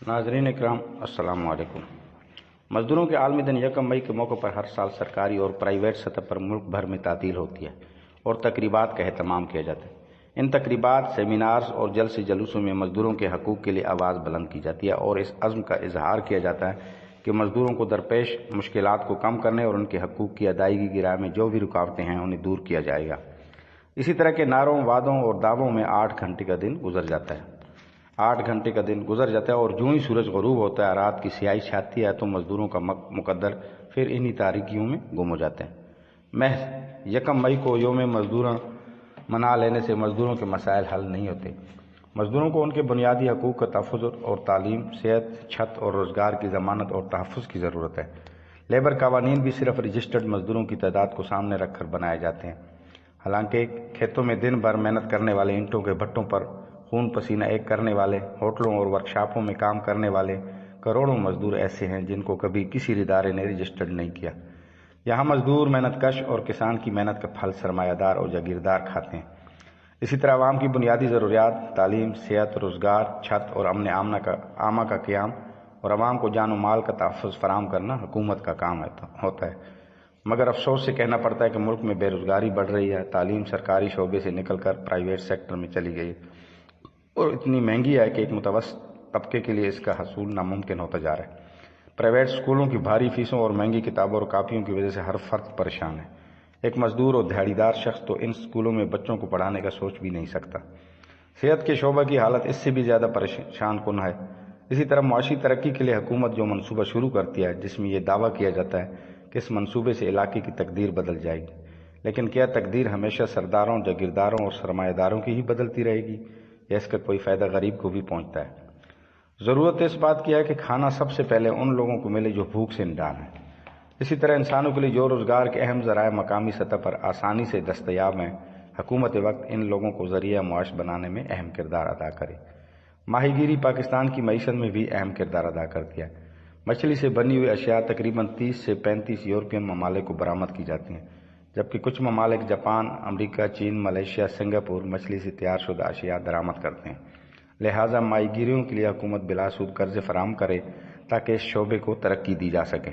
नाज़रीन इकराम अस्सलाम वालेकुम। मज़दूरों के आलमी दिन 1 मई के मौके पर हर साल सरकारी और प्राइवेट सतह पर मुल्क भर में तातील होती है और तकरीबात का एहतमाम किया जाता है। इन तकरीबात, सेमिनार्स और जलसे जुलूसों में मज़दूरों के हकूक़ के लिए आवाज़ बुलंद की जाती है और इस अज़्म का इजहार किया जाता है कि मज़दूरों को दरपेश मुश्किलात को कम करने और उनके हकूक़ की अदायगी की राह में जो भी रुकावटें हैं उन्हें दूर किया जाएगा। इसी तरह के नारों, वादों और दावों में 8 घंटे का दिन गुजर जाता है। 8 घंटे का दिन गुजर जाता है और जो ही सूरज ग़ुरूब होता है, रात की स्याही छाती है, तो मज़दूरों का मुकद्दर फिर इन्हीं तारीकियों में गुम हो जाते हैं। महज 1 मई को यौम मज़दूर मना लेने से मज़दूरों के मसाइल हल नहीं होते। मज़दूरों को उनके बुनियादी हकूक़ का तहफ़्फ़ुज़ और तालीम, सेहत, छत और रोज़गार की ज़मानत और तहफ़्फ़ुज़ की ज़रूरत है। लेबर कवानीन भी सिर्फ रजिस्टर्ड मज़दूरों की तादाद को सामने रख कर बनाए जाते हैं। हालांकि खेतों में दिन भर मेहनत करने वाले, ईंटों के भट्टों पर खून पसीना एक करने वाले, होटलों और वर्कशॉपों में काम करने वाले करोड़ों मज़दूर ऐसे हैं जिनको कभी किसी इदारे ने रजिस्टर्ड नहीं किया। यहाँ मज़दूर, मेहनतकश और किसान की मेहनत का फल सरमायादार और जागीरदार खाते हैं। इसी तरह आवाम की बुनियादी ज़रूरियात, तालीम, सेहत, रोज़गार, छत और अमन आमा का क़याम और आवाम को जान व माल का तहफ़्फ़ुज़ फराहम करना हुकूमत का काम होता है। मगर अफसोस से कहना पड़ता है कि मुल्क में बेरोज़गारी बढ़ रही है। तालीम सरकारी शोबे से निकल कर प्राइवेट सेक्टर में चली गई और इतनी महंगी है कि एक मुतवस्सित तबके के लिए इसका हसूल नामुमकिन होता जा रहा है। प्राइवेट स्कूलों की भारी फीसों और महंगी किताबों और कापियों की वजह से हर फर्द परेशान है। एक मजदूर और दिहाड़ीदार शख्स तो इन स्कूलों में बच्चों को पढ़ाने का सोच भी नहीं सकता। सेहत के शोबे की हालत इससे भी ज़्यादा परेशान कुन है। इसी तरह मुआशी तरक्की के लिए हुकूमत जो मनसूबा शुरू करती है, जिसमें यह दावा किया जाता है कि इस मनसूबे से इलाके की तकदीर बदल जाएगी, लेकिन क्या तकदीर हमेशा सरदारों, जागीरदारों और सरमायादारों की ही बदलती रहेगी या इसका कोई फ़ायदा गरीब को भी पहुंचता है? ज़रूरत इस बात की है कि खाना सबसे पहले उन लोगों को मिले जो भूख से निडाल हैं। इसी तरह इंसानों के लिए जो रोज़गार के अहम ज़राए मकामी सतह पर आसानी से दस्तयाब हैं, हुकूमत वक्त इन लोगों को ज़रिया मुआश बनाने में अहम किरदार अदा करे। माहीगीरी पाकिस्तान की मईशत में भी अहम किरदार अदा करती है। मछली से बनी हुई अशिया तकरीबन 30 से 35 यूरोपियन ममालिक को बरामद की जाती हैं, जबकि कुछ ममालिक जापान, अमरीका, चीन, मलेशिया, सिंगापुर मछली से तैयार शुदा अशिया दरामद करते हैं। लिहाजा माहीगीरियों के लिए हुकूमत बिलासूद कर्ज़ फराहम करे ताकि इस शोबे को तरक्की दी जा सके।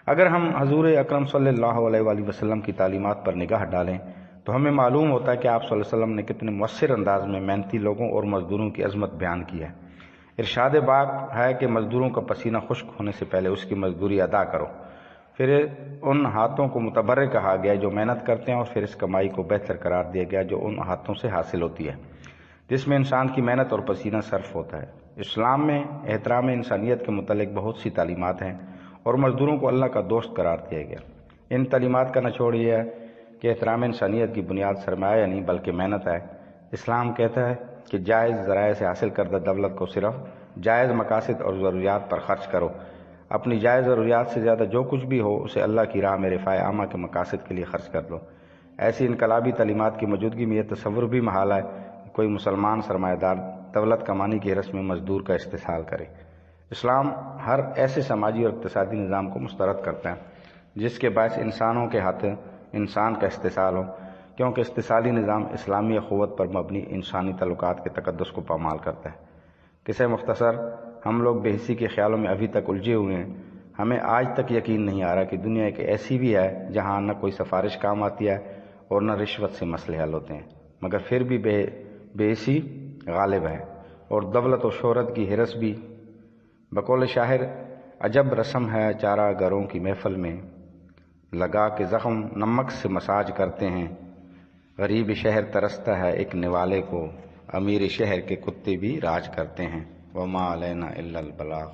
अगर हम हजूर अकरम सल्लल्लाहु अलैहि वसल्लम की तालीमात पर निगाह डालें तो हमें मालूम होता है कि आप सल्लल्लाहु अलैहि वसल्लम ने कितने मुअस्सिर अंदाज में मेहनती लोगों और मज़दूरों की अज़मत बयान की है। इरशाद बाक है कि मज़दूरों का पसीना खुश्क होने से पहले उसकी मजदूरी अदा करो। फिर उन हाथों को मुतबर्र कहा गया जो मेहनत करते हैं और फिर इस कमाई को बेहतर करार दिया गया जो उन हाथों से हासिल होती है जिसमें इंसान की मेहनत और पसीना सर्फ होता है। इस्लाम में एहतराम इंसानियत के मुतल्लिक बहुत सी तालीमात हैं और मज़दूरों को अल्लाह का दोस्त करार दिया गया। इन तालीमात का निचोड़ यह है कि एहतराम इंसानियत की बुनियाद सरमाया नहीं बल्कि मेहनत है। इस्लाम कहता है कि जायज़ ज़राए से हासिल करदा दौलत को सिर्फ जायज़ मकासद और ज़रूरियात पर खर्च करो। अपनी जायज़ ज़रूरियात से ज़्यादा जो कुछ भी हो उसे अल्लाह की राह में रिफ़ाए आमा के मकासद के लिए खर्च कर दो। ऐसी इनकलाबी तालीमात की मौजूदगी में यह तसव्वुर भी महाल है कि कोई मुसलमान सरमायादार दौलत कमाने की हरस में मज़दूर का इस्तेसाल करे। इस्लाम हर ऐसे समाजी और इक़्तिसादी निज़ाम को मुस्तरद करता है जिसके बायस इंसानों के हाथ इंसान का इस्तेसाल हो, क्योंकि इस्तेसाली निज़ाम इस्लामी अख़ुवत पर मबनी इंसानी तल्लुकात के तक़द्दुस को पामाल करता है। किसे मुख्तसर, हम लोग बेहिसी के ख्यालों में अभी तक उलझे हुए हैं। हमें आज तक यकीन नहीं आ रहा कि दुनिया एक ऐसी भी है जहाँ न कोई सिफारिश काम आती है और न रिश्वत से मसले हल होते हैं, मगर फिर भी बेहिसी गालिब है और दौलत और शोहरत की हिरस भी। बकौल शाहिर, अजब रस्म है चारा गरों की महफिल में, लगा के ज़ख्म नमक से मसाज करते हैं। गरीब शहर तरसता है एक निवाले को, अमीर शहर के कुत्ते भी राज करते हैं। वमा अलैना इल्लल बलाग।